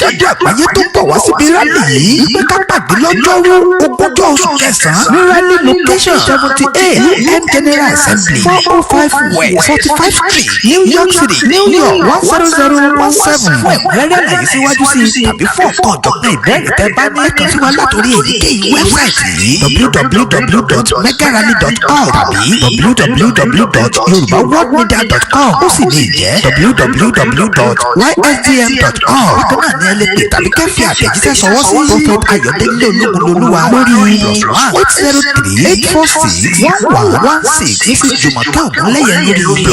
jákèjádò àgbáyé tó bọ̀ wá síbi rálì yìí wípé ká pàdé lọ́jọ́rú ogúnjọ́ oṣù kẹsàn-án ní rally location 78 UN General Assembly 405 West 45 Street New York City New York 10017 fún ẹ̀kúnrẹ́rẹ́ àlàyé síwájú sí i tàbí fún ọ̀kan ọ̀jọ̀gbọ́n ìbéèrè tẹ́ bá ní kàn sí wa látòrí èyíkéyìí wẹ́bsáìtì yìí www.megarally.org tàbí www.yorubaworldmedia.com ó sì lè jẹ́ www.ysdm.org. bákan náà ni ẹ lè pè tàbí kẹ́ fi àtẹ̀jíṣẹ́ sọwọ́ sí Prophet Ayọ̀délé Olúmúlolúwa lórí +1 803 846 1116 Mrs. Jùmọ̀kẹ́ Ògúnléyẹ lórí +1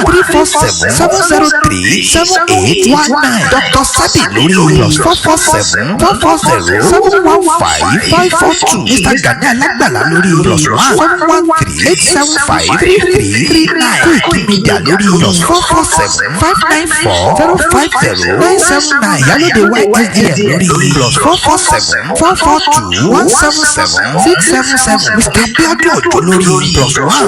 347 703 7819 Dr. Sabi lórí +447 440 715 542 Mr. Gani Alágbàlá lórí +1 713 875 3339 Koiki Media lórí +447 594 050 979 Ìyálóde YSDM lórí +447 442 177 677 Mr. Abiodun Ojo lórí +1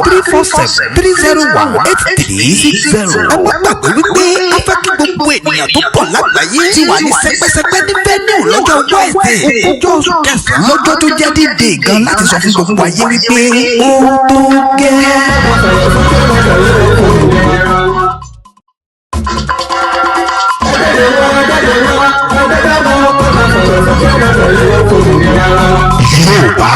347 301 8360. ẹ má gbàgbé wípé a fẹ́ kí gbogbo ènìyàn tó pọ̀ lágbàáyé ti wà ní sẹpẹsẹpẹ ní venue lọ́jọ́ Wednesday ogúnjọ́ oṣù kẹsàn-án lọ́jọ́ tó jẹ́ dídé gan láti sọ fún gbogbo ayé wípé ó tó gẹ́. Yorùbá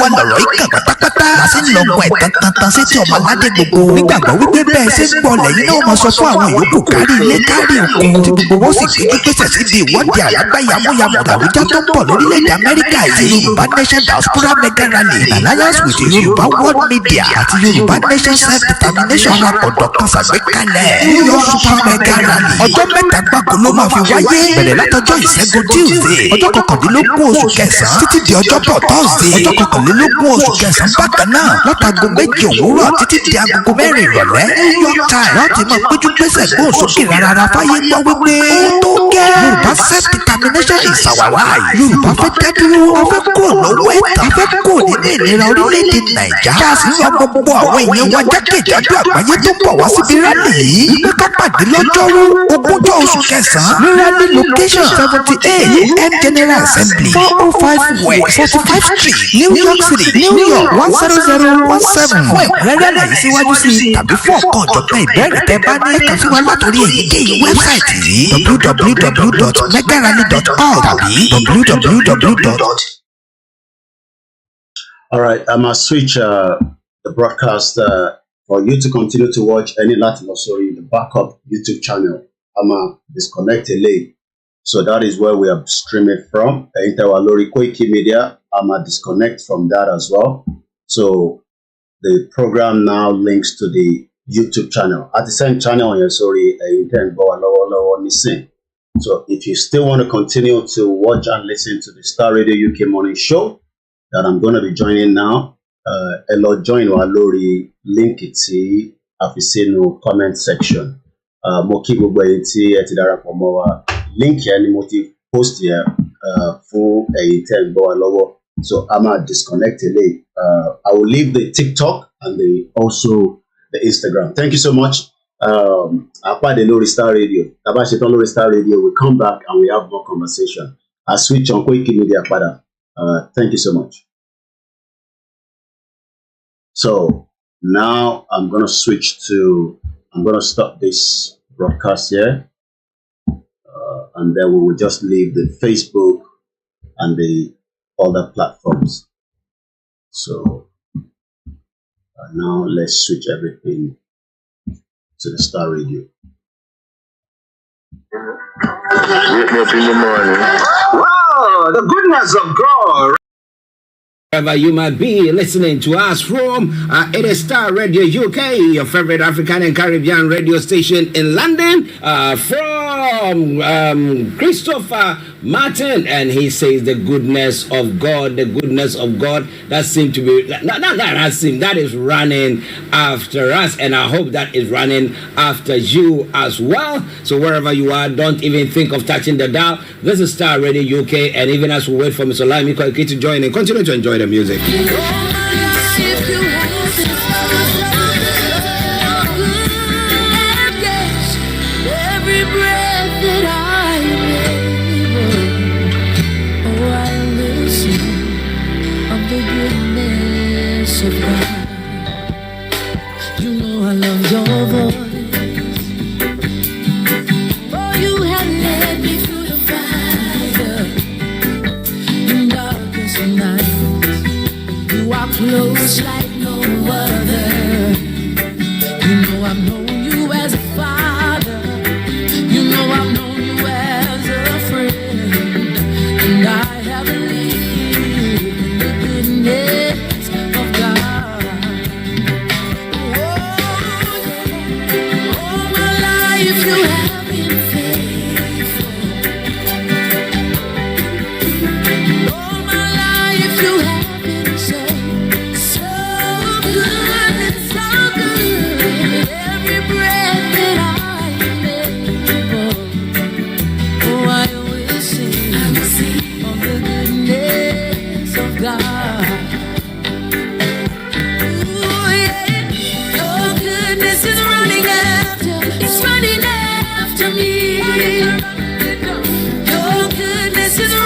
wà lọ̀rọ̀ ìkà pátápátá la sì ń lọ́gbọ̀n ẹ̀tàn tantan sétí ọmọ aládé gbogbo nígbàgbọ́ wípé bẹ́ẹ̀ ṣe ń gbọ́ lẹ́yìn náà máa sọ fún àwọn ìyókù kárí ilé kárí òkun tí gbogbo wọn sì gbéjú pèsè síbi ìwọ́de àlágbá yamuyamu àwùjá tó ń bọ̀ lórílẹ̀‐èdè Amẹ́ríkà yìí Yorùbá Nation Diaspora Mega Rally in alliance with Yorùbá World Media àti Yorùbá Nation Self-Determination àpọ̀dọ̀ kan ṣàgbékalẹ̀ New York Super Mega Rally ọjọ́ mẹ́ta gbáko ló máa fi wáyé bẹ̀rẹ̀ látọjọ́ Ìṣẹ́gun Tuesday ọjọ́ kọkàndínlógún oṣù kẹsàn-án títí di ọjọ́bọ̀ Thursday ọjọ́ kọkànlélógún oṣù kẹsàn-án bákan náà látago méje òwúrọ̀ títí di agogo mẹ́rin ìrọ̀lẹ́ New York Times láti máa péjú pésẹ̀ gbóhùn sókè rárá fáyé gbọ́ wípé ó tó gẹ́ Yorùbá Self-Determination is our right Yorùbá fẹ́ dádúró a fẹ́ kúrò lọ́wọ́ ẹ̀tàn a fẹ́ kúrò nínú ìnira orílẹ̀-èdè Nàìjà kí a sì ń rọ gbogbo àwọn èèyàn wa jákèjádò àgbáyé tó bọ̀ wá síbi rálì yìí wípé ká pàdé lọ́jọ́rú ogúnjọ́ oṣù kẹsàn-án ní rally location 78 UN General Assembly 405 West 45 Street New York City New York 10017 fún ẹ̀kúnrẹ́rẹ́ àlàyé síwájú sí i tàbí fún ọ̀kan ọ̀jọ̀gbọ́n ìbéèrè tẹ́ bá ní kàn sí wa látòrí èyíkéyìí wẹ́bsáìtì yìí www.megarally.org tàbí www. All right, I must switch the broadcast for you to continue to watch any Latin sorry the backup YouTube channel. I'm disconnect a link. So that is where we are streaming from. Olayomi Koiki Media. I'm disconnect from that as well. So the program now links to the YouTube channel. At the same channel, sorry, so if you still want to continue to watch and listen to the Starr Radio UK morning show that I'm going to be joining now, join Walori link it afisino comment section. Mo kí gbogbo ẹ̀yin tí ẹ ti darapọ̀ mọ́ wa link yẹn ni mo ti post yẹn fún ẹ̀yin tẹ́ ń gbọ́ wa lọ́wọ́. So I'm gonna disconnect it. I will leave the TikTok and also the Instagram. Thank you so much. Apart the Lori Starr Radio, Tabashiton Lori Starr Radio, we come back and we have more conversation. I switch on Koiki Media Pada. Thank you so much. So now I'm gonna stop this broadcast here, and then we will just leave the Facebook and the other platforms. So now let's switch everything to the Starr Radio. Wake me up in the morning. Wow, the goodness of God. Wherever you might be listening to us from, it is Starr Radio UK, your favorite African and Caribbean radio station in London, from Christopher Martin, and he says the goodness of God, that seemed to be, that is running after us, and I hope that is running after you as well. So wherever you are, don't even think of touching the dial. This is Starr Radio UK, and even as we wait for Mr. Olayomi Koiki to join and continue to enjoy the music. Every breath that I make.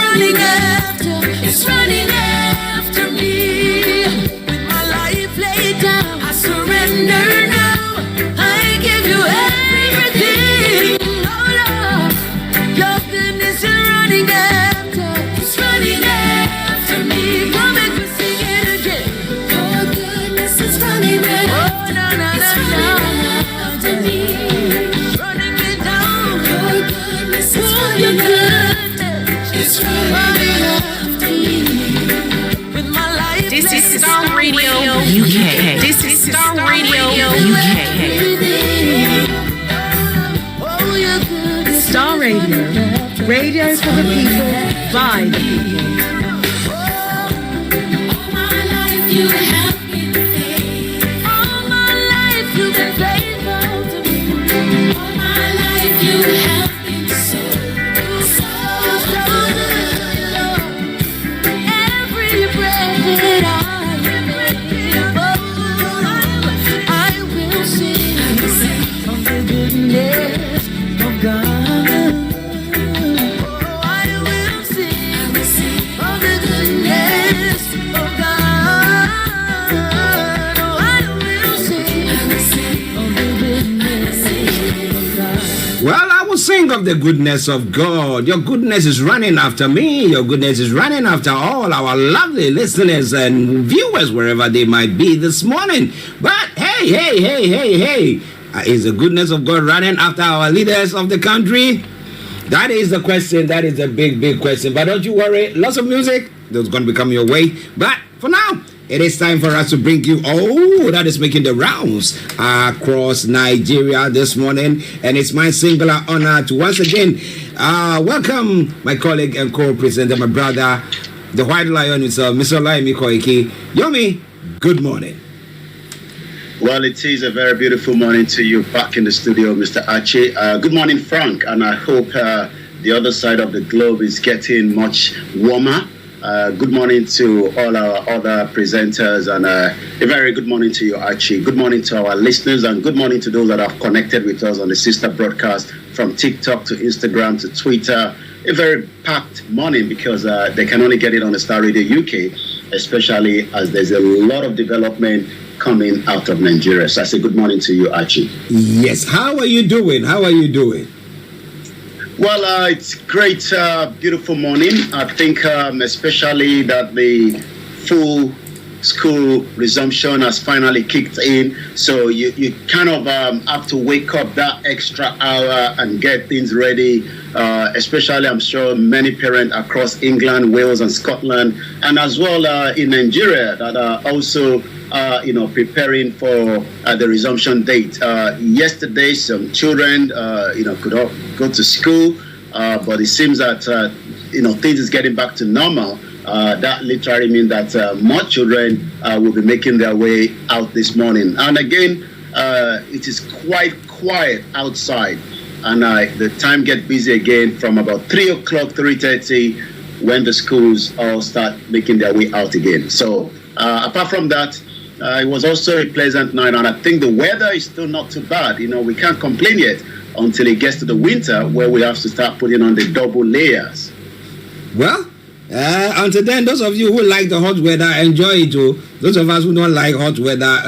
running after, it's running after me. With my life laid down, I surrender now. I give you everything. Oh Lord, your goodness is running after, it's running after me. Come and sing it again. Your goodness is running after, oh no no no no, after me. Running me down. Your goodness is running after, it's running after me. With my life. This is Starr Radio UK. This is Starr Radio UK. Starr Radio. Radio for the people. By the people. All my life you have been faithful. All my life you've been faithful to me. All my life you have been so good. Every breath that I will sing of the goodness of God. Oh, I will sing of the goodness of God. Oh, I will sing of the goodness of God. Well, I will sing of the goodness of God. Your goodness is running after me. Your goodness is running after all our lovely listeners and viewers, wherever they might be this morning. But hey, is the goodness of God running after our leaders of the country? That is the question. That is the big question. But don't you worry. Lots of music that's going to be coming your way. But for now, it is time for us to bring you that is making the rounds across Nigeria this morning. And it's my singular honor to once again welcome my colleague and co-presenter, my brother, the White Lion himself, Mr. Olayomi Koiki. Yomi, good morning. Well, it is a very beautiful morning to you back in the studio, Mr. Archie. Good morning, Frank, and I hope the other side of the globe is getting much warmer. Good morning to all our other presenters, and a very good morning to you, Archie. Good morning to our listeners, and good morning to those that have connected with us on the sister broadcast from TikTok to Instagram to Twitter. A very packed morning because they can only get it on the Starr Radio UK, especially as there's a lot of development coming out of Nigeria. So I say good morning to you, Archie. Yes, how are you doing? Well, it's great, beautiful morning. I think especially that the full school resumption has finally kicked in. So you kind of have to wake up that extra hour and get things ready. Especially, I'm sure many parents across England, Wales, and Scotland, and as well in Nigeria that are also preparing for the resumption date. Yesterday, some children, could go to school, but it seems that things is getting back to normal. That literally means that more children will be making their way out this morning. And again, it is quite quiet outside, and the time gets busy again from about 3 o'clock, 3:30, when the schools all start making their way out again. So apart from that, it was also a pleasant night, and I think the weather is still not too bad. We can't complain yet until it gets to the winter, where we have to start putting on the double layers. Well, until then, those of you who like the hot weather, enjoy it too. Those of us who don't like hot weather,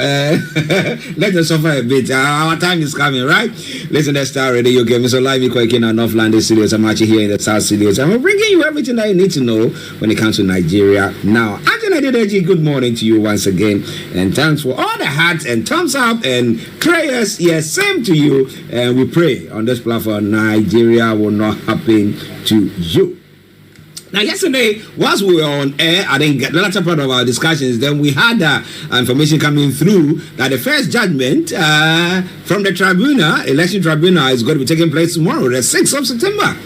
let us suffer a bit. Our time is coming, right? Listen to Starr Radio. Okay, Mr. Olayomi Koiki in our North London studios. I'm actually here in the South studios. And we're bringing you everything that you need to know when it comes to Nigeria. Now, Anthony Dedeji, good morning to you once again. And thanks for all the hearts and thumbs up and prayers. Yes, same to you. And we pray on this platform, Nigeria will not happen to you. Now, yesterday, whilst we were on air, I didn't get the latter part of our discussions. Then we had information coming through that the first judgment from the election tribunal, is going to be taking place tomorrow, the 6th of September.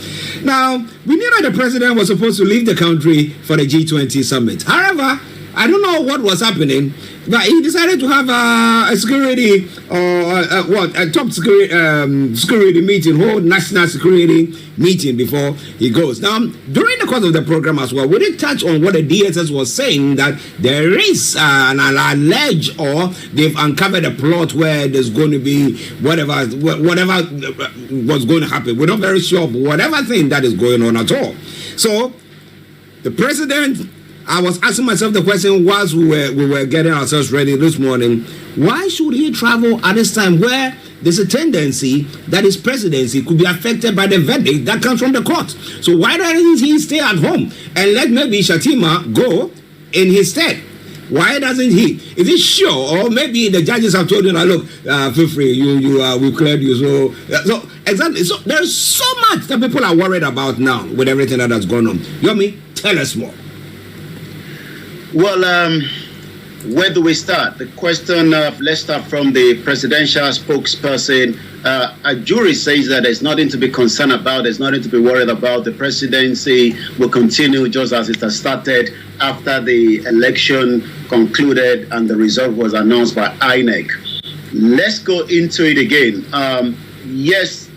Now, we knew that the president was supposed to leave the country for the G20 summit. However, I don't know what was happening, but he decided to have a security a top security meeting, whole national security meeting before he goes. Now, during the course of the program as well, we did touch on what the DSS was saying, that there is an alleged, or they've uncovered a plot where there's going to be whatever was going to happen. We're not very sure of whatever thing that is going on at all. So The president, I was asking myself the question whilst we were getting ourselves ready this morning. Why should he travel at this time where there's a tendency that his presidency could be affected by the verdict that comes from the court? So why doesn't he stay at home and let maybe Shatima go in his stead? Why doesn't he? Is it sure? Or maybe the judges have told him, look, feel free, we cleared you. So exactly. So there's so much that people are worried about now with everything that has gone on. Yomi, tell us more. Well, where do we start? The question of, let's start from the presidential spokesperson. A jury says that there's nothing to be concerned about, there's nothing to be worried about. The presidency will continue just as it has started after the election concluded and the result was announced by INEC. Let's go into it again. Yes,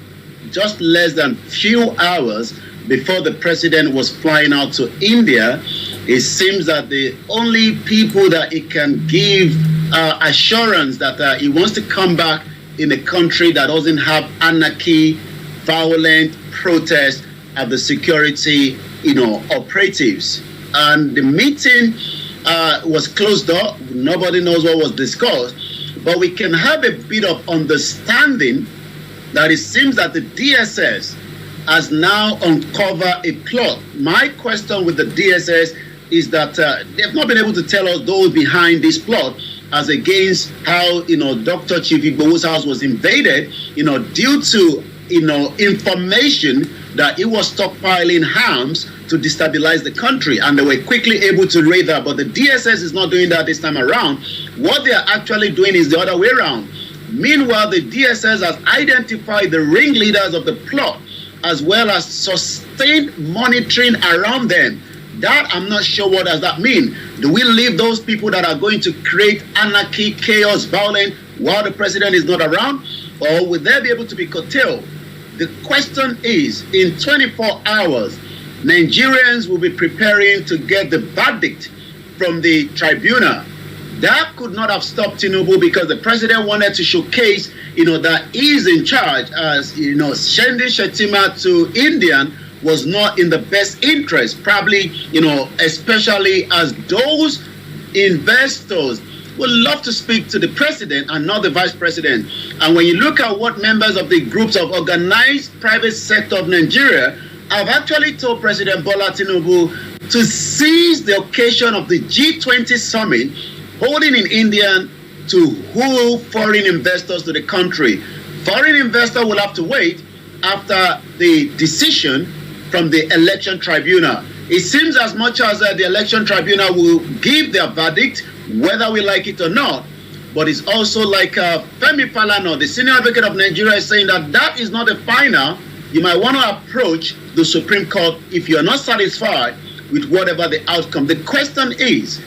just less than few hours before the president was flying out to India, it seems that the only people that he can give assurance that he wants to come back in a country that doesn't have anarchy, violent protest at the security, operatives. And the meeting was closed door. Nobody knows what was discussed, but we can have a bit of understanding that it seems that the DSS has now uncovered a plot. My question with the DSS is that they've not been able to tell us those behind this plot, as against how Dr. Chief Igbo's house was invaded, due to information that he was stockpiling arms to destabilize the country, and they were quickly able to raid that. But the DSS is not doing that this time around. What they are actually doing is the other way around. Meanwhile, the DSS has identified the ringleaders of the plot, as well as sustained monitoring around them. That I'm not sure what does that mean. Do we leave those people that are going to create anarchy, chaos, violence while the president is not around? Or will they be able to be curtailed? The question is, in 24 hours, Nigerians will be preparing to get the verdict from the tribunal. That could not have stopped Tinubu, because the president wanted to showcase, that he's in charge, as, sending Shetima to Indian was not in the best interest, probably, especially as those investors would love to speak to the president and not the vice president. And when you look at what members of the groups of organized private sector of Nigeria have actually told President Bola Tinubu to seize the occasion of the G20 summit holding in India to woo foreign investors to the country. Foreign investors will have to wait after the decision from the election tribunal. It seems as much as the election tribunal will give their verdict, whether we like it or not, but it's also like Femi Falana, the senior advocate of Nigeria, is saying that that is not the final. You might want to approach the Supreme Court if you're not satisfied with whatever the outcome. The question is,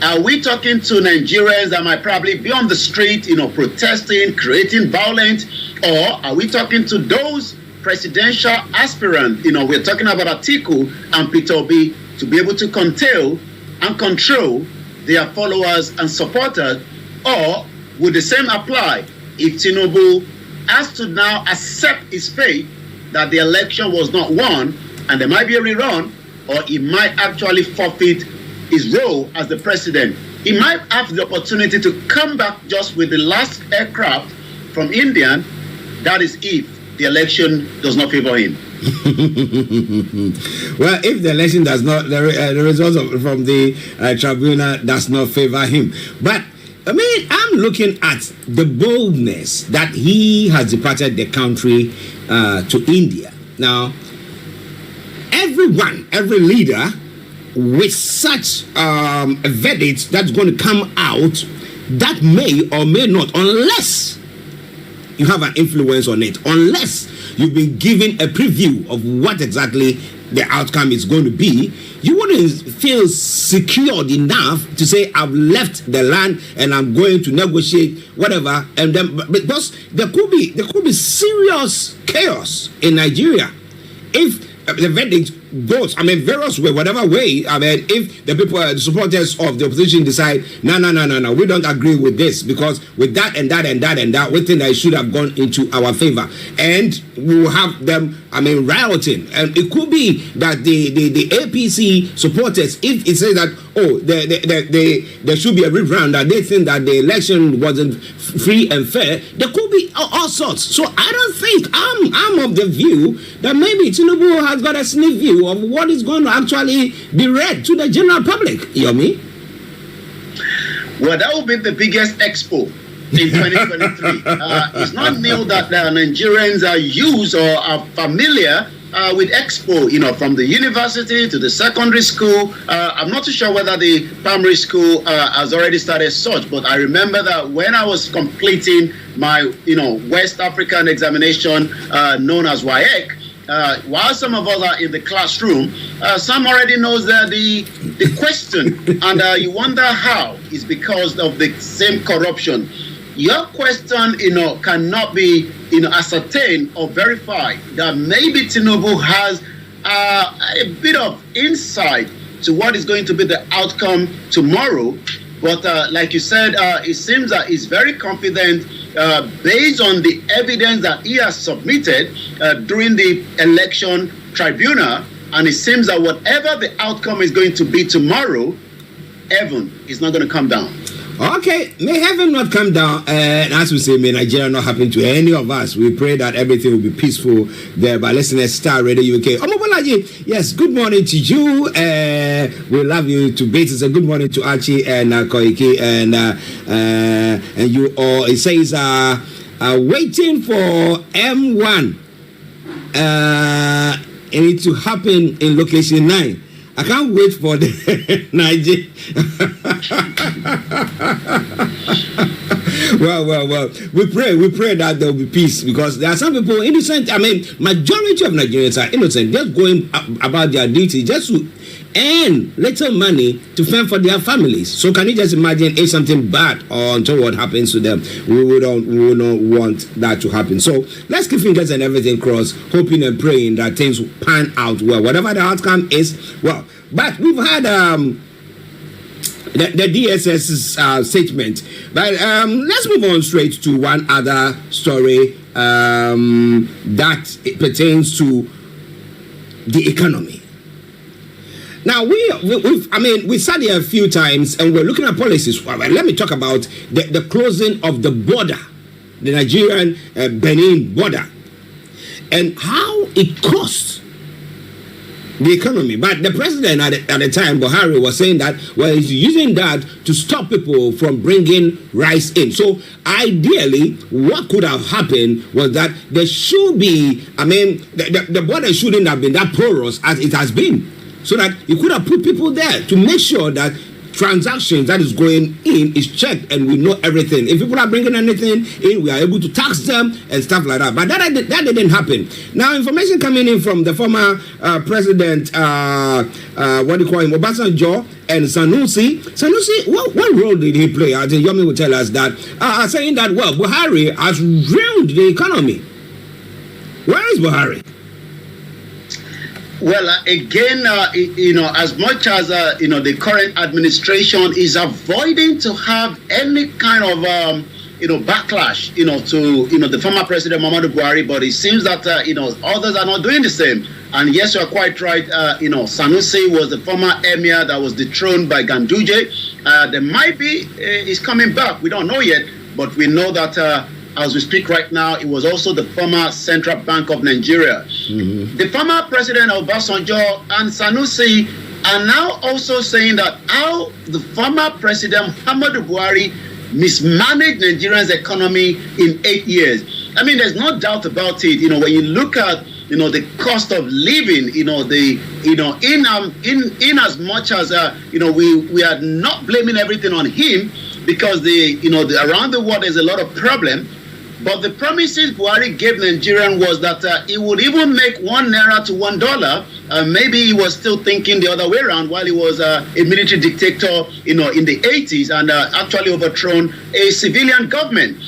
are we talking to Nigerians that might probably be on the street, protesting, creating violence, or are we talking to those presidential aspirants? We're talking about Atiku and Peter Obi, to be able to curtail and control their followers and supporters, or would the same apply if Tinubu has to now accept his fate that the election was not won and there might be a rerun, or he might actually forfeit his role as the president? He might have the opportunity to come back just with the last aircraft from India. That is if the election does not favor him. Well, if the election does not, the results from the tribunal does not favor him. But I'm looking at the boldness that he has departed the country to India. Now, every leader with such a verdict that's going to come out, that may or may not, unless you have an influence on it, unless you've been given a preview of what exactly the outcome is going to be, you wouldn't feel secured enough to say, I've left the land and I'm going to negotiate whatever. And then, because there could be serious chaos in Nigeria if the verdict goes, various way, whatever way, if the people, the supporters of the opposition decide, no, we don't agree with this, because with that and that and that and that, we think that it should have gone into our favor, and we will have them, rioting. And it could be that the APC supporters, if it says that, there should be a reround, that they think that the election wasn't free and fair, there could be all sorts. So I don't think, I'm of the view that maybe Tinubu has got a sneak view of what is going to actually be read to the general public. Yomi? Well, that will be the biggest expo in 2023. It's not new that Nigerians are used or are familiar with expo, from the university to the secondary school. I'm not too sure whether the primary school has already started such, but I remember that when I was completing my, West African examination known as WAEC, while some of us are in the classroom, some already knows that the question, and you wonder how. It's because of the same corruption. Your question, cannot be, ascertained or verified that maybe Tinubu has a bit of insight to what is going to be the outcome tomorrow. But like you said, it seems that he's very confident based on the evidence that he has submitted during the election tribunal. And it seems that whatever the outcome is going to be tomorrow, heaven is not going to come down. Okay, may heaven not come down, and as we say, may Nigeria not happen to any of us. We pray that everything will be peaceful there by listening to Starr Radio UK. Omobolaji, yes, good morning to you. We love you to bits. A good morning to Archie and Koiki and you all. It says, waiting for M1. It needs to happen in location 9. I can't wait for the Nigeria. Well. We pray that there will be peace, because there are some people innocent. Majority of Nigerians are innocent, just going about their duty just to earn little money to fend for their families. So can you just imagine if something bad or untoward happens to them? We would not want that to happen. So let's keep fingers and everything crossed, hoping and praying that things will pan out well, whatever the outcome is. Well, but we've had the DSS's statement. But let's move on straight to one other story that pertains to the economy. Now, we sat here a few times and we're looking at policies. Well, let me talk about the closing of the border, the Nigerian Benin border, and how it costs the economy. But the president at the time, Buhari, was saying that, well, he's using that to stop people from bringing rice in. So ideally, what could have happened was that there should be, the border shouldn't have been that porous as it has been. So that you could have put people there to make sure that transactions that is going in is checked and we know everything. If people are bringing anything in, we are able to tax them and stuff like that. But that didn't happen. Now, information coming in from the former president, what do you call him, Obasanjo, and Sanusi. What role did he play? I think Yomi will tell us that, saying that, well, Buhari has ruined the economy. Where is Buhari? Well, again, as much as, the current administration is avoiding to have any kind of, backlash, to, the former president, Muhammadu Buhari, but it seems that, others are not doing the same. And yes, you are quite right. Sanusi was the former emir that was dethroned by Ganduje. There might be, he's coming back. We don't know yet, but we know that, as we speak right now, it was also the former Central Bank of Nigeria. Mm-hmm. The former president of Obasanjo and Sanusi are now also saying that how the former president, Muhammadu Buhari, mismanaged Nigeria's economy in 8 years. There's no doubt about it. When you look at, the cost of living, in as much as, we are not blaming everything on him, because around the world there's a lot of problem. But the promises Buhari gave Nigerians was that he would even make 1 naira to $1. Maybe he was still thinking the other way around while he was a military dictator, in the 80s, and actually overthrown a civilian government.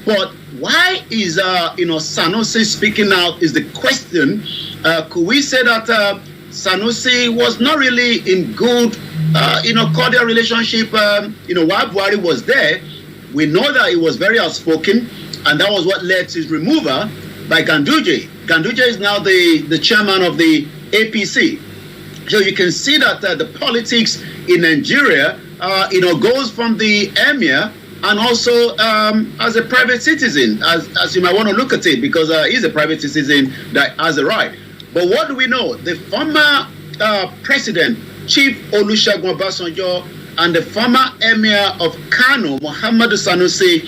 But why is, Sanusi speaking out is the question. Could we say that Sanusi was not really in good, cordial relationship. While Buhari was there, we know that he was very outspoken, and that was what led to his removal by Ganduje. Ganduje is now the chairman of the APC. So you can see that the politics in Nigeria, goes from the emir and also as a private citizen, as you might want to look at it, because he's a private citizen that has a right. But what do we know? The former president, Chief Olusegun Obasanjo, and the former emir of Kano, Muhammadu Sanusi,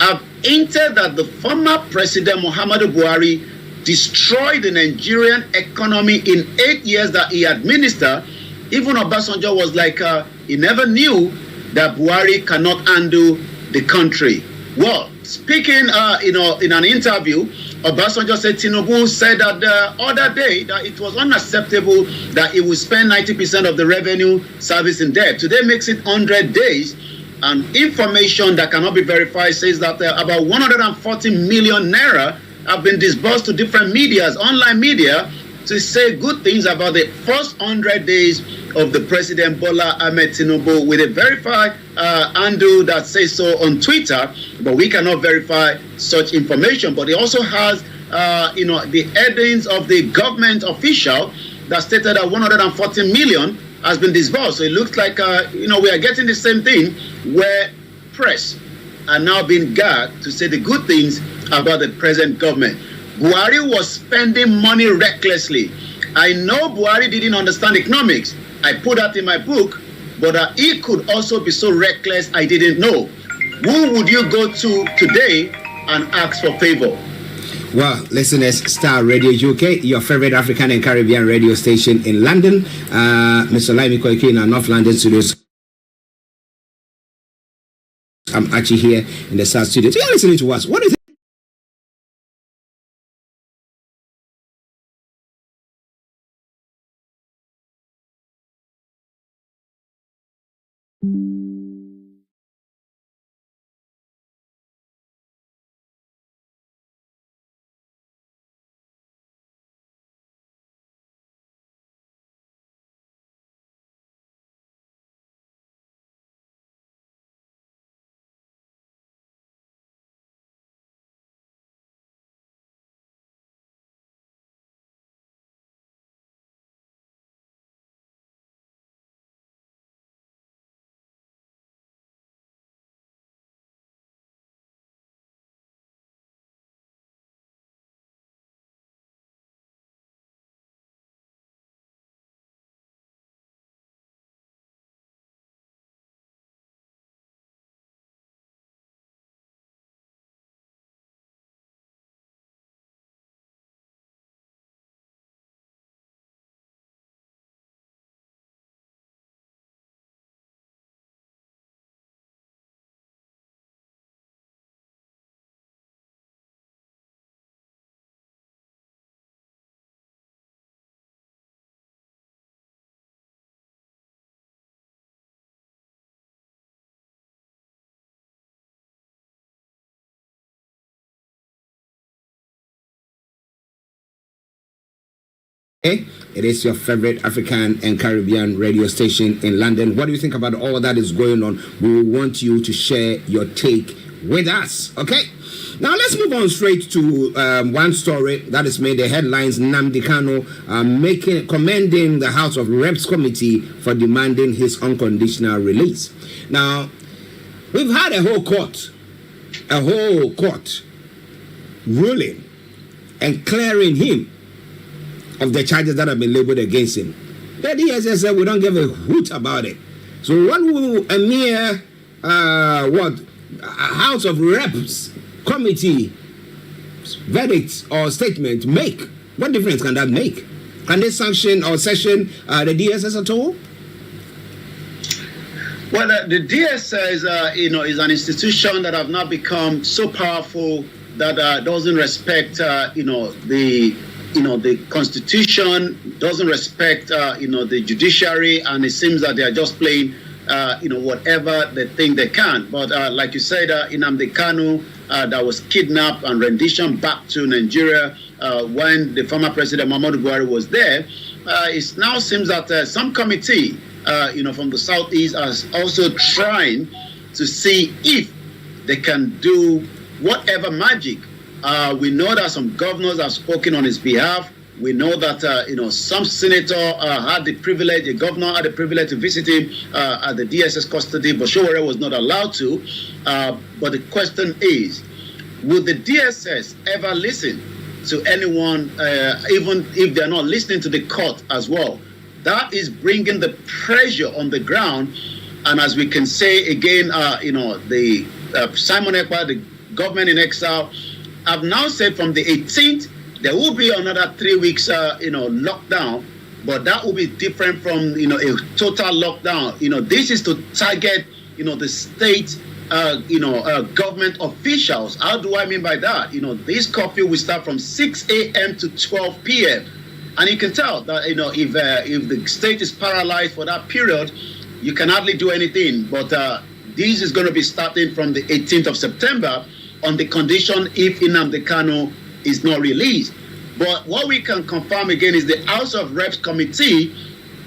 have hinted that the former president, Muhammadu Buhari, destroyed the Nigerian economy in 8 years that he administered. Even Obasanjo was like, he never knew that Buhari cannot handle the country. Well, speaking, in an interview, Obasanjo said Tinubu said that the other day that it was unacceptable that he would spend 90% of the revenue servicing debt. Today makes it 100 days. And information that cannot be verified says that about 140 million naira have been disbursed to different medias, online media, to say good things about the first 100 days of the President Bola Ahmed Tinubu, with a verified handle that says so on Twitter, but we cannot verify such information. But it also has, the headings of the government official that stated that 140 million has been disbursed. So it looks like, we are getting the same thing where press are now being gagged to say the good things about the present government. Buhari was spending money recklessly. I know Buhari didn't understand economics. I put that in my book, but he could also be so reckless I didn't know. Who would you go to today and ask for favor? Well, listeners, Starr Radio UK, your favorite African and Caribbean radio station in London. Mr. Olayomi Koiki in our North London studios. I'm Archie here in the South studios. You're listening to us. What is it? It is your favorite African and Caribbean radio station in London. What do you think about all that is going on? We want you to share your take with us. Okay? Now let's move on straight to one story that has made the headlines. Nnamdi Kanu commending the House of Reps committee for demanding his unconditional release. Now, we've had a whole court ruling and clearing him of the charges that have been labeled against him. The DSS said we don't give a hoot about it. So what will a mere House of Reps committee verdict or statement make? What difference can that make? Can they sanction or session the DSS at all? Well, the DSS is an institution that have now become so powerful that doesn't respect the Constitution, doesn't respect the judiciary, and it seems that they are just playing whatever they think they can. But like you said, Nnamdi Kanu that was kidnapped and renditioned back to Nigeria when the former president Muhammadu Buhari was there. it now seems that some committee, from the southeast, is also trying to see if they can do whatever magic. We know that some governors have spoken on his behalf. We know that some senator had the privilege, a governor had the privilege to visit him at the DSS custody, but Showore was not allowed to. But the question is, will the DSS ever listen to anyone, even if they're not listening to the court as well? That is bringing the pressure on the ground. And as we can say again, the Simon Ekpa, the government in exile, have now said from the 18th, there will be another 3 weeks, lockdown, but that will be different from, a total lockdown. This is to target, the state, government officials. How do I mean by that? This curfew will start from 6 a.m. to 12 p.m. And you can tell that, if the state is paralyzed for that period, you can hardly do anything. But this is going to be starting from the 18th of September on the condition if Nnamdi Kanu is not released. But what we can confirm again is the House of Reps committee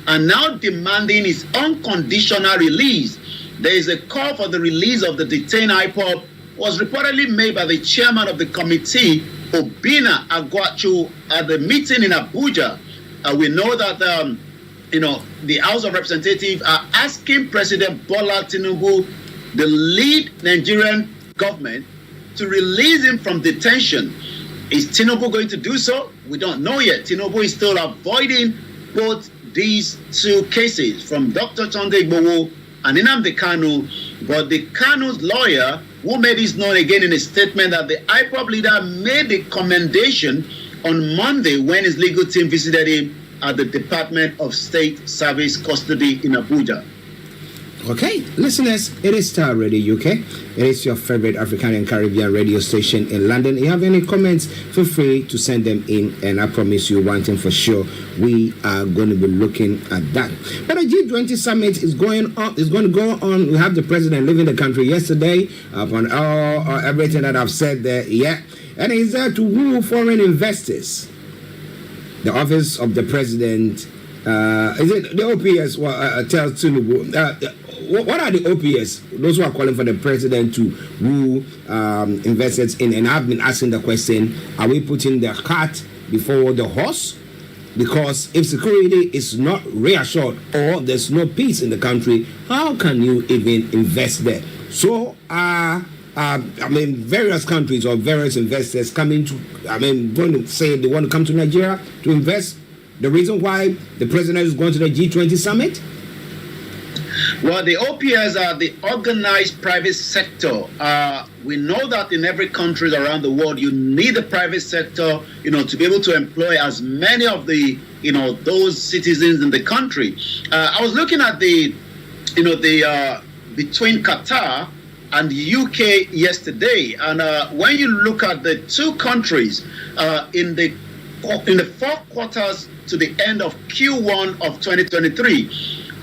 are now demanding his unconditional release. There is a call for the release of the detained IPOB, was reportedly made by the chairman of the committee, Obina Agwachu, at the meeting in Abuja. We know that the House of Representatives are asking President Bola Tinubu, the lead Nigerian government, to release him from detention. Is Tinubu going to do so? We don't know yet. Tinubu is still avoiding both these two cases from Dr. Tunde Igboho and Nnamdi Kanu. But the Kanu's lawyer, who made this known again in a statement that the IPOB leader made a commendation on Monday when his legal team visited him at the Department of State Service custody in Abuja. Okay, listeners, it is Starr Radio UK. It is your favorite African and Caribbean radio station in London. If you have any comments, feel free to send them in, and I promise you one thing for sure, we are going to be looking at that. But the G20 summit is going on. Is going to go on. We have the president leaving the country yesterday. Upon everything that I've said there, and he's there to woo foreign investors. The office of the president, is it the OPS? Tells Tinubu. What are the OPS? Those who are calling for the president to woo investors in, and I've been asking the question: are we putting the cart before the horse? Because if security is not reassured or there's no peace in the country, how can you even invest there? So, various countries or various investors going to say they want to come to Nigeria to invest. The reason why the president is going to the G20 summit? Well, the OPS are the organized private sector. We know that in every country around the world, you need the private sector, to be able to employ as many of the, those citizens in the country. I was looking at the between Qatar and the UK yesterday, and when you look at the two countries in the 4 quarters to the end of Q1 of 2023.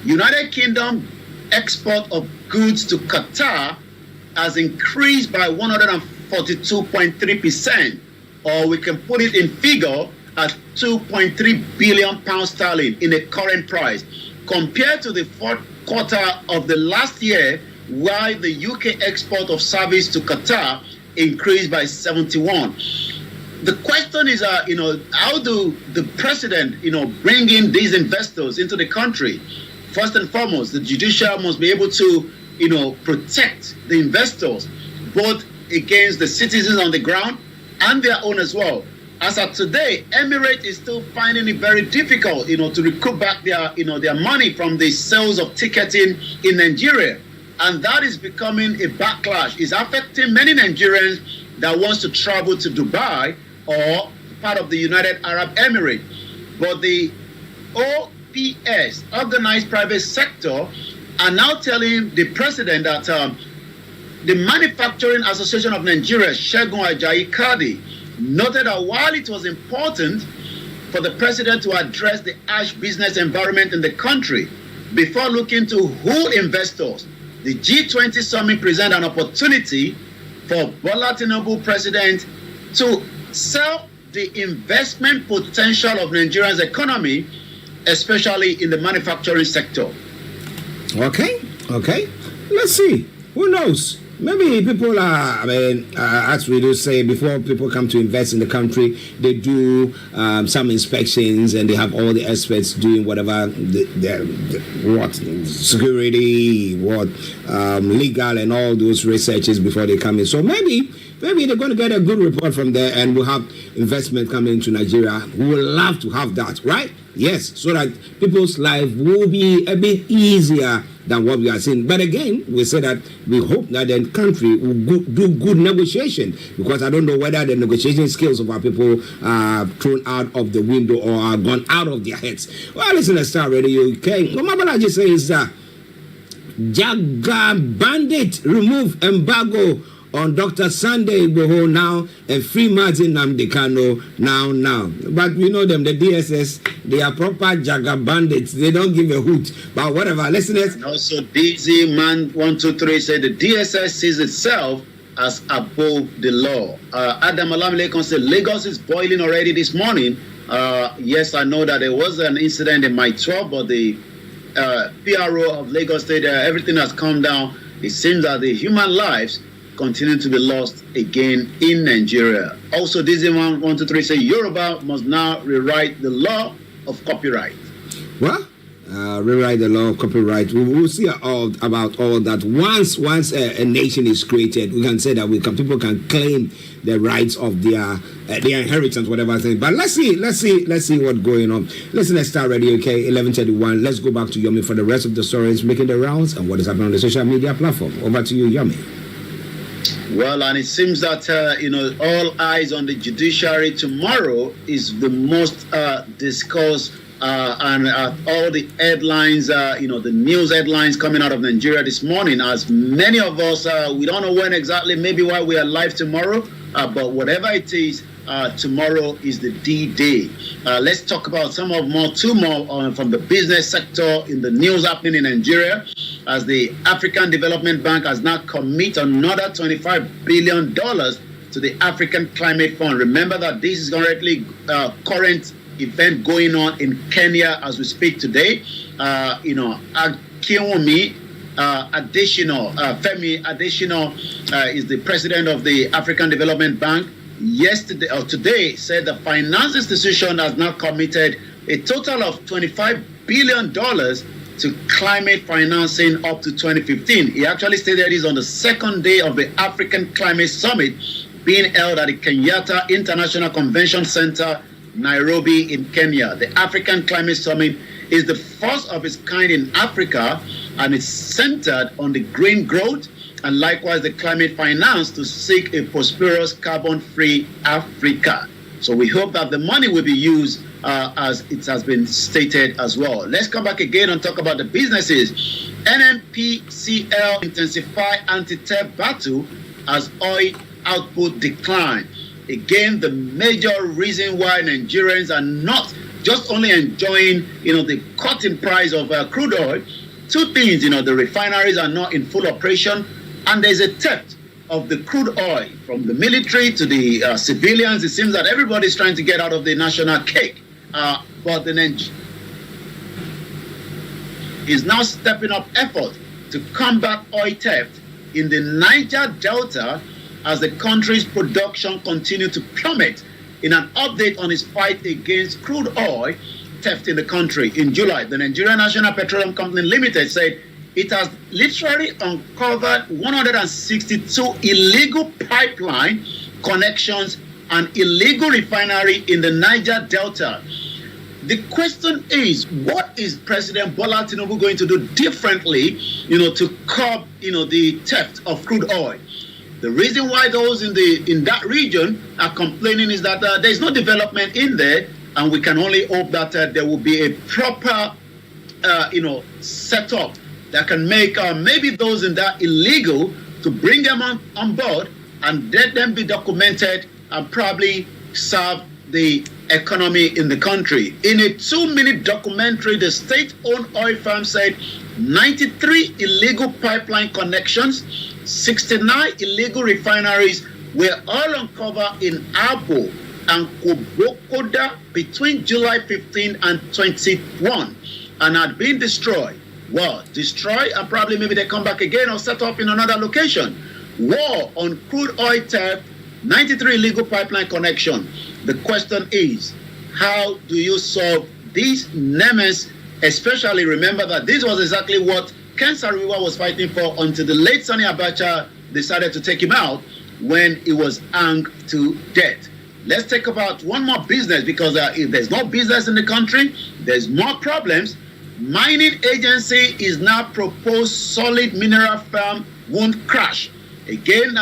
United Kingdom export of goods to Qatar has increased by 142.3%, or we can put it in figure at 2.3 billion pounds sterling in a current price, compared to the 4th quarter of the last year, while the UK export of service to Qatar increased by 71. The question is, how do the president, bring in these investors into the country? First and foremost, the judicial must be able to, protect the investors, both against the citizens on the ground and their own as well. As of today, Emirates is still finding it very difficult, to recoup back their money from the sales of ticketing in Nigeria. And that is becoming a backlash. It's affecting many Nigerians that wants to travel to Dubai or part of the United Arab Emirates. But the OPS, organized private sector, are now telling the president that the Manufacturing Association of Nigeria, Segun Ajayi Kadi, noted that while it was important for the president to address the harsh business environment in the country before looking to who investors, the G20 summit presents an opportunity for Bola Tinubu president to sell the investment potential of Nigeria's economy especially in the manufacturing sector. Okay. Let's see. Who knows? Maybe people are, as we do say, before people come to invest in the country, they do some inspections and they have all the experts doing whatever, what security, what legal and all those researches before they come in. So maybe they're going to get a good report from there and we'll have investment coming into Nigeria. We would love to have that, right? Yes, so that people's life will be a bit easier than what we are seeing. But again, we say that we hope that the country will do good negotiation, because I don't know whether the negotiation skills of our people are thrown out of the window or are gone out of their heads. Well, listen to Starr Radio UK. What Mabala just says that Jaga Bandit remove embargo on Dr. Sunday Igboho now and free Martin Namdekano now. But we know them, the DSS, they are proper Jaga bandits. They don't give a hoot. But whatever, listeners. And also, DZ Man 123 said the DSS sees itself as above the law. Adam Alamilekon said Lagos is boiling already this morning. Yes, I know that there was an incident in my 12, but the PRO of Lagos State, everything has calmed down. It seems that the human lives continue to be lost again in Nigeria. Also, DZ1 123 say Yoruba must now rewrite the law of copyright. What? Rewrite the law of copyright. We'll see about all that. Once a nation is created, we can say that people can claim the rights of their inheritance, whatever thing. But let's see what's going on. Listen to Starr Radio UK 11:31. Let's go back to Yomi for the rest of the stories making the rounds and what is happening on the social media platform. Over to you, Yomi. Well, and it seems that, all eyes on the judiciary tomorrow is the most discussed and all the headlines, the news headlines coming out of Nigeria this morning. As many of us, we don't know when exactly, maybe why we are live tomorrow, but whatever it is, tomorrow is the D-Day. Let's talk about two more from the business sector in the news happening in Nigeria, as the African Development Bank has now committed another $25 billion to the African Climate Fund. Remember that this is currently current event going on in Kenya as we speak today. Femi Adesina is the president of the African Development Bank. Today said the finance institution has now committed a total of $25 billion to climate financing up to 2015. He actually stated this on the second day of the African Climate Summit being held at the Kenyatta International Convention Center, Nairobi in Kenya. The African Climate Summit is the first of its kind in Africa, and it's centered on the green growth and likewise the climate finance to seek a prosperous carbon-free Africa. So we hope that the money will be used as it has been stated as well. Let's come back again and talk about the businesses. NNPCL intensify anti-theft battle as oil output decline. Again, the major reason why Nigerians are not just only enjoying, the cutting price of crude oil. Two things, the refineries are not in full operation, and there's a theft of the crude oil from the military to the civilians. It seems that everybody's trying to get out of the national cake. But the Nigeria is now stepping up effort to combat oil theft in the Niger Delta as the country's production continues to plummet. In an update on its fight against crude oil theft in the country in July, the Nigerian National Petroleum Company Limited said it has literally uncovered 162 illegal pipeline connections and illegal refinery in the Niger Delta. The question is, what is President Bola Tinubu going to do differently, to curb, the theft of crude oil? The reason why those in that region are complaining is that there is no development in there, and we can only hope that there will be a proper, setup that can make maybe those in that illegal to bring them on board and let them be documented and probably serve the economy in the country. In a 2-minute documentary, the state-owned oil firm said 93 illegal pipeline connections, 69 illegal refineries were all uncovered in Abo, and Kobokoda between July 15 and 21 and had been destroyed. Well, destroy and probably maybe they come back again or set up in another location. War on crude oil theft, 93 illegal pipeline connection. The question is, how do you solve these nemesis? Especially remember that this was exactly what Ken Saro-Wiwa was fighting for until the late Sani Abacha decided to take him out when he was hanged to death. Let's talk about one more business, because if there's no business in the country, there's more problems. Mining agency is now proposed solid mineral farm won't crash. Again,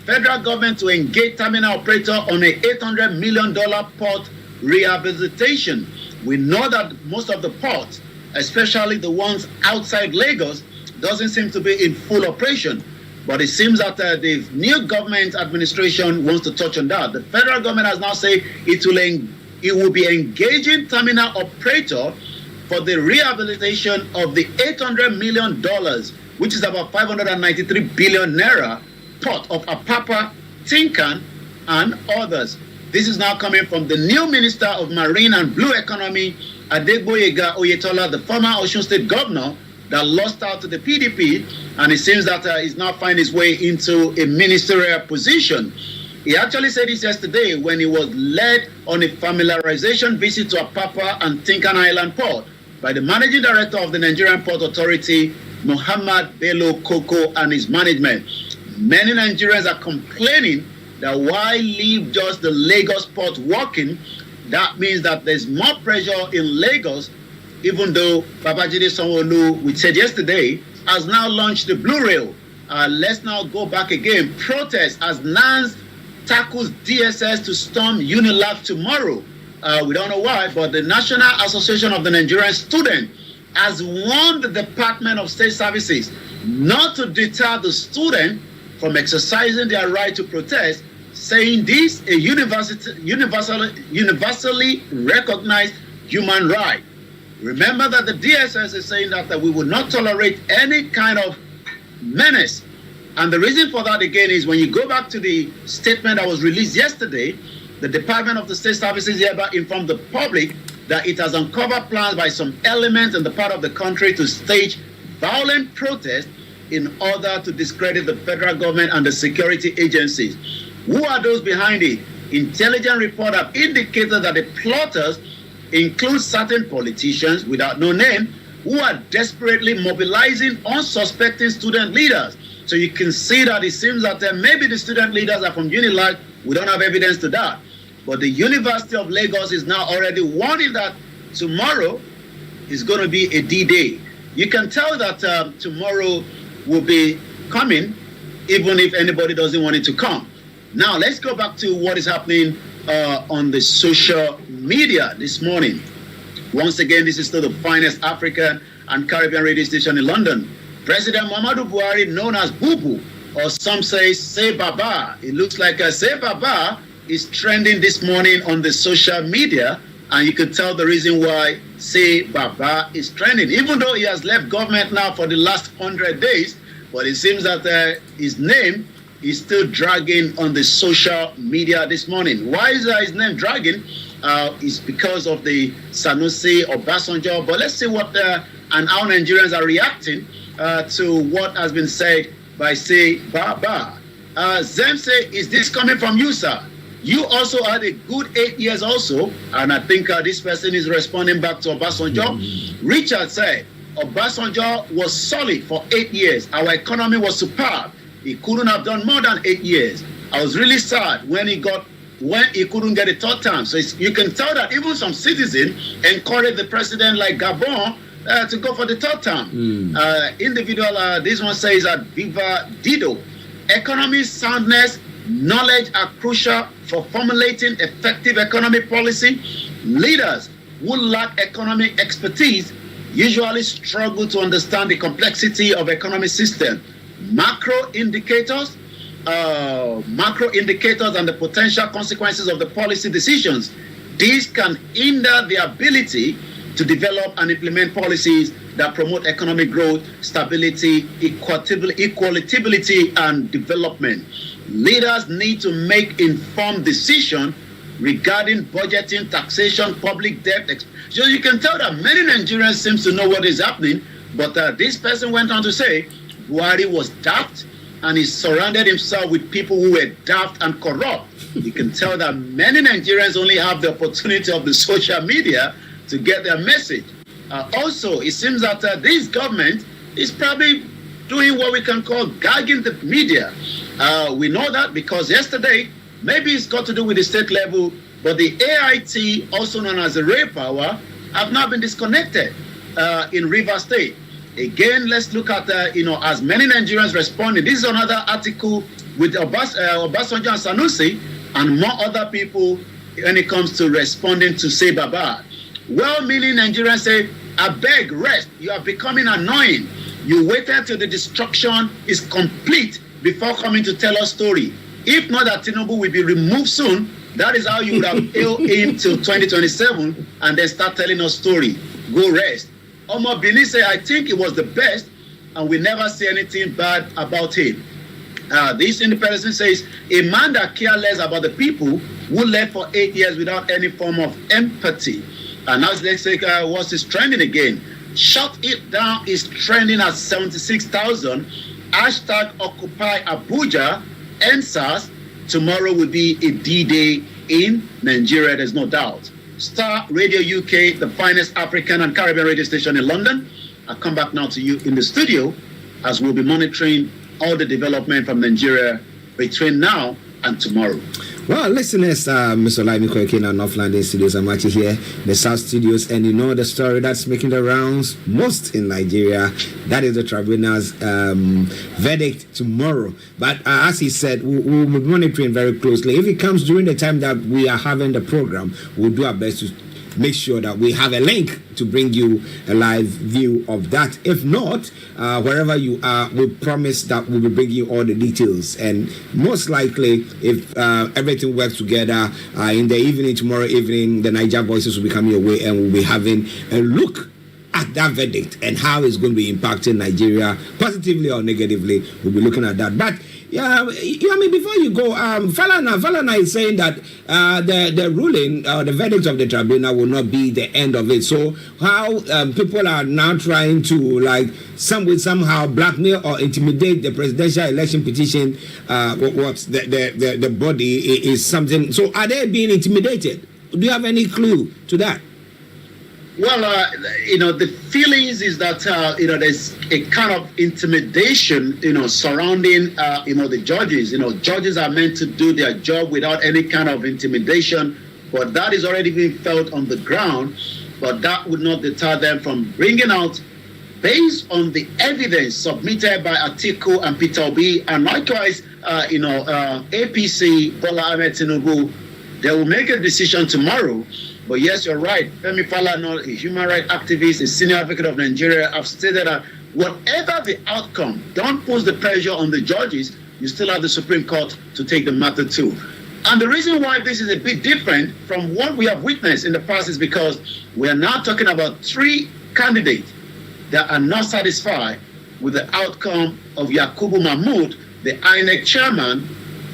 federal government to engage terminal operator on a $800 million port rehabilitation. We know that most of the ports, especially the ones outside Lagos, doesn't seem to be in full operation. But it seems that the new government administration wants to touch on that. The federal government has now said it will be engaging terminal operator for the rehabilitation of the $800 million, which is about 593 billion naira, port of Apapa, Tinkan, and others. This is now coming from the new Minister of Marine and Blue Economy, Adegboyega Oyetola, the former Osun State governor that lost out to the PDP, and it seems that he's now finding his way into a ministerial position. He actually said this yesterday when he was led on a familiarization visit to Apapa and Tinkan Island Port by the Managing Director of the Nigerian Port Authority, Muhammad Bello Koko, and his management. Many Nigerians are complaining that why leave just the Lagos port working? That means that there's more pressure in Lagos, even though Babajide Sanwo-Olu, we said yesterday, has now launched the Blue Rail. Let's now go back again. Protest as NANS tackles DSS to storm Unilab tomorrow. We don't know why, but the National Association of the Nigerian Students has warned the Department of State Services not to deter the student from exercising their right to protest, saying this a universally recognized human right. Remember that the DSS is saying that we will not tolerate any kind of menace. And the reason for that, again, is when you go back to the statement that was released yesterday, the Department of the State Services hereby informed the public that it has uncovered plans by some elements in the part of the country to stage violent protests in order to discredit the federal government and the security agencies. Who are those behind it? Intelligence reports have indicated that the plotters include certain politicians without no name who are desperately mobilizing unsuspecting student leaders. So you can see that it seems that maybe the student leaders are from Unilag. We don't have evidence to that. But the University of Lagos is now already warning that tomorrow is going to be a D-Day. You can tell that tomorrow will be coming, even if anybody doesn't want it to come. Now, let's go back to what is happening on the social media this morning. Once again, this is still the finest African and Caribbean radio station in London. President Muhammadu Buhari, known as Bubu, or some say Baba. It looks like Say Baba is trending this morning on the social media, and you can tell the reason why Say Baba is trending. Even though he has left government now for the last 100 days, but it seems that his name is still dragging on the social media this morning. Why is his name dragging? It's because of the Sanusi or Obasanjo. But let's see what and how Nigerians are reacting to what has been said by Say Baba. Zem say, is this coming from you, sir? You also had a good 8 years also, and I think this person is responding back to Obasanjo. Richard said, Obasanjo was solid for 8 years. Our economy was superb. He couldn't have done more than 8 years. I was really sad when he couldn't get a third term. So you can tell that even some citizens encouraged the president like Gabon to go for the third term. Individual, this one says that Viva Dido. Economic soundness, knowledge are crucial for formulating effective economic policy. Leaders who lack economic expertise usually struggle to understand the complexity of economic system. Macro indicators and the potential consequences of the policy decisions. These can hinder the ability to develop and implement policies that promote economic growth, stability, equalitability, and development. Leaders need to make informed decisions regarding budgeting, taxation, public debt. So you can tell that many Nigerians seem to know what is happening, but this person went on to say Buhari was daft and he surrounded himself with people who were daft and corrupt. You can tell that many Nigerians only have the opportunity of the social media to get their message. Also, it seems that this government is probably doing what we can call gagging the media. We know that because yesterday, maybe it's got to do with the state level, but the AIT, also known as the Rail Power, have now been disconnected in Rivers State. Again, let's look at, as many Nigerians responding. This is another article with Obasanjo and Sanusi and more other people when it comes to responding to say baba. Well-meaning Nigerians say, I beg, rest. You are becoming annoying. You waited till the destruction is complete before coming to tell us story. If not that Tinubu will be removed soon, that is how you would have aimed till 2027 and then start telling us story. Go rest. Omar Bini say, I think it was the best and we never say anything bad about him. This independent says, a man that cares less about the people who led for 8 years without any form of empathy. And now let's say, what's is trending again? Shut It Down is trending at 76,000. Hashtag Occupy Abuja, NSAS. Tomorrow will be a D-Day in Nigeria, there's no doubt. Starr Radio UK, the finest African and Caribbean radio station in London. I'll come back now to you in the studio as we'll be monitoring all the development from Nigeria between now and tomorrow. Well, listeners, Mr. Olayomi Koiki in our North London studios. I'm Archie here, the South studios, and you know the story that's making the rounds most in Nigeria. That is the tribunal's verdict tomorrow. But as he said, we'll be monitoring very closely. If it comes during the time that we are having the program, we'll do our best to make sure that we have a link to bring you a live view of that. If not, wherever you are, we promise that we will bring you all the details. And most likely, if everything works together, in the evening, tomorrow evening, the Niger Voices will be coming your way and we'll be having a look at that verdict and how it's going to be impacting Nigeria positively or negatively. We'll be looking at that. But yeah, I mean, before you go, Falana is saying that the ruling, the verdict of the tribunal will not be the end of it. So how people are now trying to somehow blackmail or intimidate the presidential election petition, the body is something. So are they being intimidated? Do you have any clue to that? Well, the feelings is that, there's a kind of intimidation, surrounding, the judges. Judges are meant to do their job without any kind of intimidation, but that is already being felt on the ground. But that would not deter them from bringing out, based on the evidence submitted by Atiku and Peter Obi, and likewise, APC, Bola Ahmed Tinubu, they will make a decision tomorrow. But yes, you're right. Femi Falana, a human rights activist, a senior advocate of Nigeria, have stated that whatever the outcome, don't put the pressure on the judges. You still have the Supreme Court to take the matter to. And the reason why this is a bit different from what we have witnessed in the past is because we are now talking about 3 candidates that are not satisfied with the outcome of Yakubu Mahmood, the INEC chairman,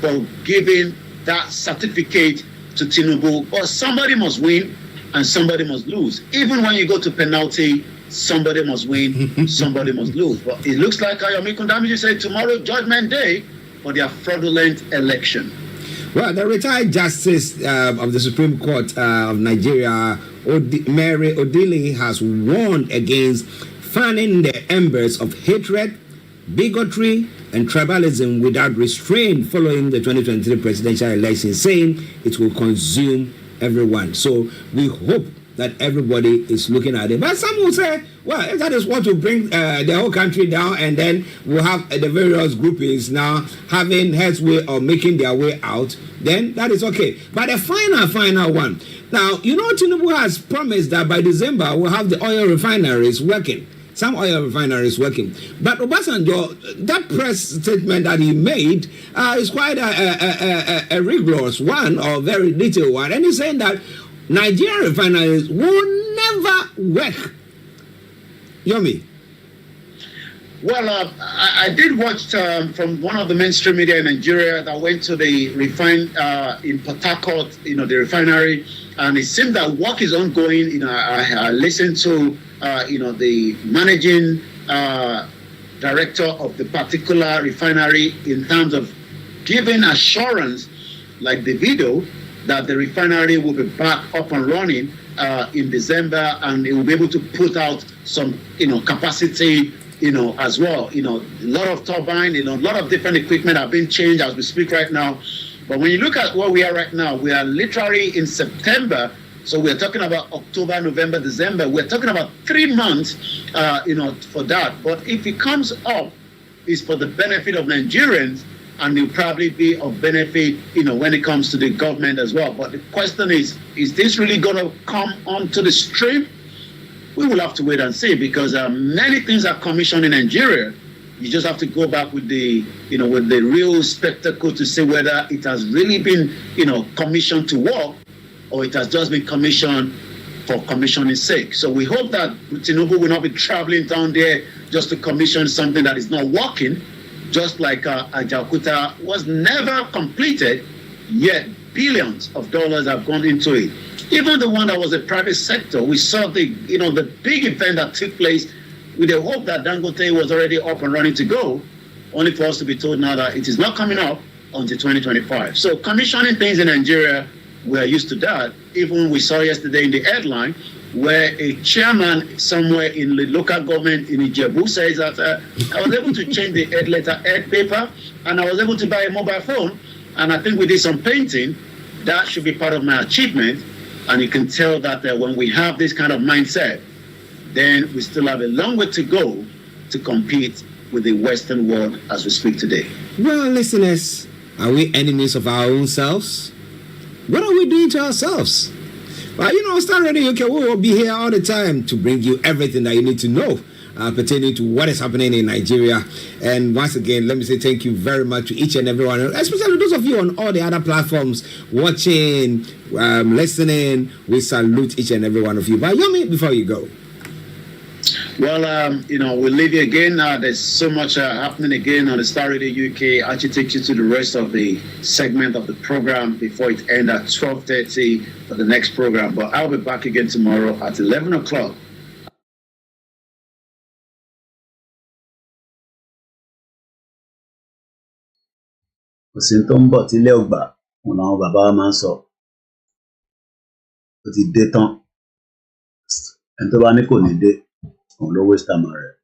for giving that certificate to Tinubu. But somebody must win and somebody must lose. Even when you go to penalty, somebody must win, somebody must lose. But it looks like Olayomi Koiki said tomorrow, Judgment Day, for their fraudulent election. Well, the retired justice of the Supreme Court of Nigeria, Mary Odili, has warned against fanning the embers of hatred, bigotry, and tribalism without restraint following the 2023 presidential election, saying it will consume everyone. So we hope that everybody is looking at it. But some will say, well, if that is what will bring the whole country down, and then we'll have the various groupings now having headway or making their way out, then that is okay. But the final one. Now, Tinubu has promised that by December we'll have the oil refineries working. Some oil refineries working. But Obasanjo, that press statement that he made is quite a rigorous one, or very detailed one. And he's saying that Nigerian refineries will never work. Yomi? Well, I did watch from one of the mainstream media in Nigeria that went to the in Port Harcourt, the refinery, and it seemed that work is ongoing. I listened to, the managing director of the particular refinery in terms of giving assurance, like the video, that the refinery will be back up and running in December, and it will be able to put out some, capacity, as well. A lot of turbine, a lot of different equipment have been changed as we speak right now. But when you look at where we are right now, we are literally in September. So we're talking about October, November, December. We're talking about 3 months, for that. But if it comes up, it's for the benefit of Nigerians, and it will probably be of benefit, when it comes to the government as well. But the question is this really going to come onto the stream? We will have to wait and see, because many things are commissioned in Nigeria. You just have to go back with the, with the real spectacle to see whether it has really been, commissioned to work, or it has just been commissioned for commissioning's sake. So we hope that Tinubu will not be traveling down there just to commission something that is not working, just like Ajaokuta was never completed, yet billions of dollars have gone into it. Even the one that was a private sector, we saw the big event that took place with the hope that Dangote was already up and running to go, only for us to be told now that it is not coming up until 2025. So commissioning things in Nigeria, we are used to that. Even we saw yesterday in the headline where a chairman somewhere in the local government in Ijebu says that I was able to change the head paper, and I was able to buy a mobile phone, and I think we did some painting. That should be part of my achievement. And you can tell that when we have this kind of mindset, then we still have a long way to go to compete with the Western world as we speak today. Well, listeners, are we enemies of our own selves? What are we doing to ourselves? Well, Starr Radio UK, we will be here all the time to bring you everything that you need to know pertaining to what is happening in Nigeria. And once again, let me say thank you very much to each and everyone, especially those of you on all the other platforms watching, listening. We salute each and every one of you. But Yomi, before you go. Well, we'll leave you again. There's so much happening again on the Starr Radio UK. Archie take you to the rest of the segment of the program before it ends at 12:30 for the next program. But I'll be back again tomorrow at 11 o'clock. Kò sí tó ń bọ̀ tílé ọgbà, òun làwọn bàbá wa máa ń sọ. Ó ti dé tán. Ẹni tó bá ní kò ní dé, òun ló waste time rẹ̀.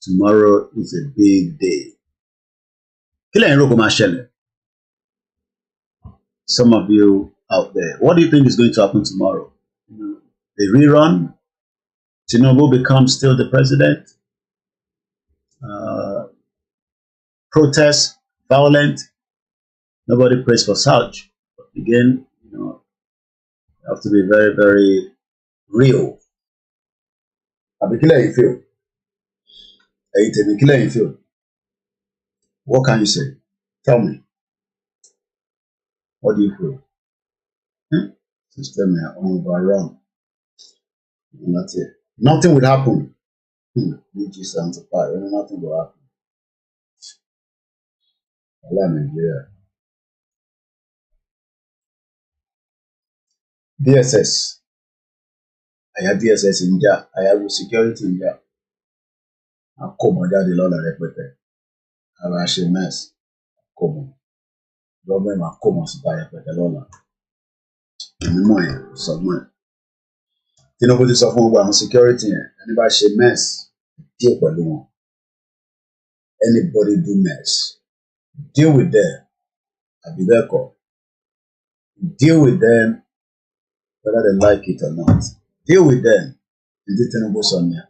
Tomorrow is a big day. Kí lẹ̀yin rò kó máa ṣẹlẹ̀? Some of you out there, what do you think is going to happen tomorrow? A rerun? Tinubu becomes still the president? Protests? Violent? Nobody prays for such. But again, you have to be very, very real. Àbí kí lẹ̀yin feel? Ẹ̀yin tèmi kí lẹ̀yin feel? What can you say? Tell me. What do you feel? System overrun. That's it. Nothing will happen. UG75. Nothing will happen. Nigeria. DSS. I have DSS in jà. I have security in jà. Àkómọ jáde lọ́la rẹpẹtẹ. Ara ṣe mess. Àkómọ. Gọ́ọ̀mẹ̀ntì máa kómọ síta rẹpẹtẹ lọ́la. Mímọ̀ yẹn sọgbọ́n ẹ̀. Tinubu ti sọ fún gbogbo àwọn security yẹn. Ẹni bá ṣe mess díẹ̀ pẹ̀lú wọn. Anybody do mess. Deal with them. Àbí bẹ́ẹ̀ kọ́. Deal with them whether they like it or not. Deal with them. Ìdí Tinubu sọ ni ẹ̀.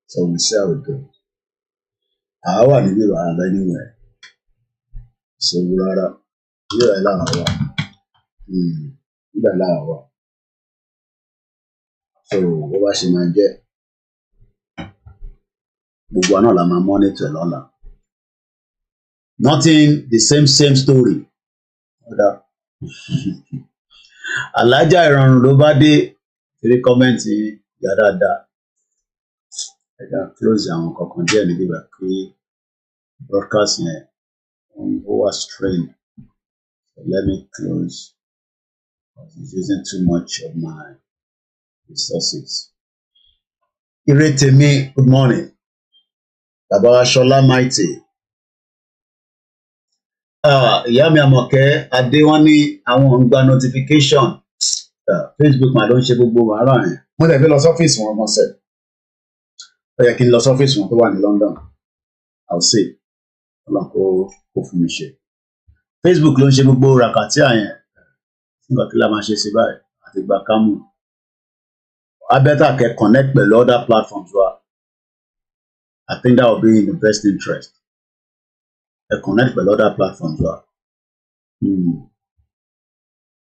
So we see how it goes. Àwa wà níbí ìwà àlọ́ anywhere. Ṣòwò rárá. Yóò ẹ̀ láwọn wà. Nígbà láwọn wà. So bó bá ṣe máa jẹ́. Gbogbo àná la máa monitor lọ́la. Nothing, the same story. Alájà ìrọ̀rùn ló bá dé. Three comments yà dáadáa. ẹ̀dá close àwọn kankan díẹ̀ níbí bá pé broadcast yẹn ó wà strained. So let me close because it's using too much of my resources. Iretemi, good morning. Bàbá Ṣọlá Mighty. Ìyá mi Àmọ̀kẹ́ Adé wọ́n ní àwọn ń gba notification. Facebook mà ló ń ṣe gbogbo wàhálà yẹn. Mo tẹ̀ fi lọ sọ́fíìsì wọn mọ́sẹ̀. Ó yẹ kí n lọ sọ́fíìsì wọn tó wà ní London. I'll see. Ọlọ́run kó fún mi ṣe. Facebook ló ń ṣe gbogbo ràkàtíà yẹn. Nígbà tí la máa ṣe sí báyìí àti gba kámú. Abẹ́tà kẹ́ connect pẹ̀lú other platforms wa. I think that will be in the best interest. Connect pẹ̀lú other platforms wa.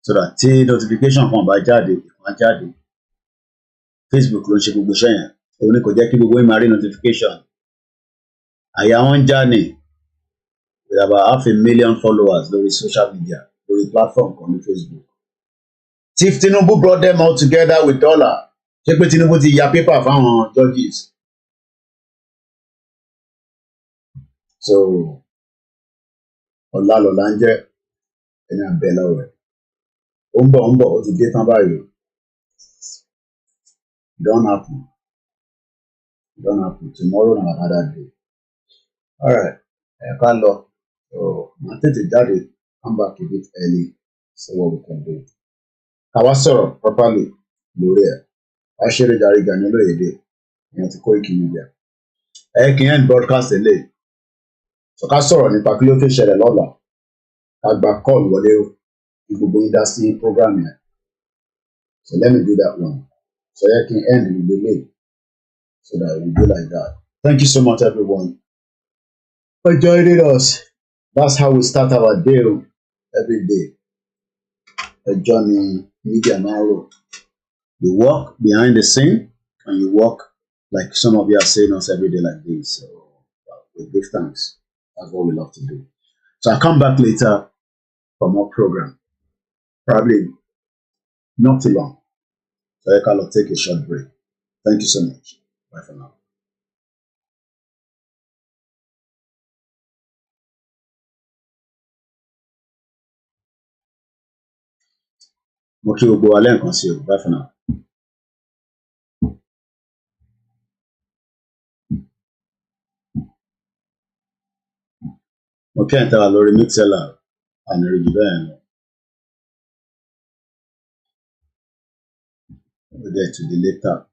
So that tí notification kan bá jáde, ìkan jáde. Facebook ló ń ṣe gbogbo iṣẹ́ yẹn. Òun ni kò jẹ́ kí gbogbo yín máa rí notification. Àyà wọn ń já ní. With about 500,000 followers lórí social media, lórí platform kan ní Facebook. If Tinubu brought them all together with dollar, ṣé pé Tinubu ti ya paper fáwọn judges? So, ọ̀la lọ̀la ń jẹ́ ẹni àbẹ̀ lọ́wọ́ ẹ̀. Ó ń bọ̀, ó ti dé tán báyìí. Don't happen. Tomorrow na another day. All right, ká lọ. So, màá tètè jáde, come back a bit early, see what we can do. Ká wá sọ̀rọ̀ properly lórí ẹ̀. Wá ṣeré darí Gani Olóyèdè, ìyẹn ti Koiki Media. Kì í end broadcast eléyìí. So ká sọ̀rọ̀ nípa kí ló fẹ́ ṣẹlẹ̀ lọ́la. Ká gba call wọlé ní gbogbo industry program yẹn. So let me do that one. So kí n end with the late so that we do like that. Thank you so much, everyone, for joining us. That's how we start our day every day. A journey media now. You walk behind the scene and you walk like some of you are saying us every day like this. So we give thanks. That's what we love to do. So I'll come back later for more program. Probably not too long. So I'll take a short break. Thank you so much. Bye for now. Mo kí gbogbo wa lẹ́ẹ̀kan sí o. Bye for now. Mo kí ẹ̀ńtà wà lórí Mixella àmì rí jù bẹ́ẹ̀ lọ. We'll get to the later.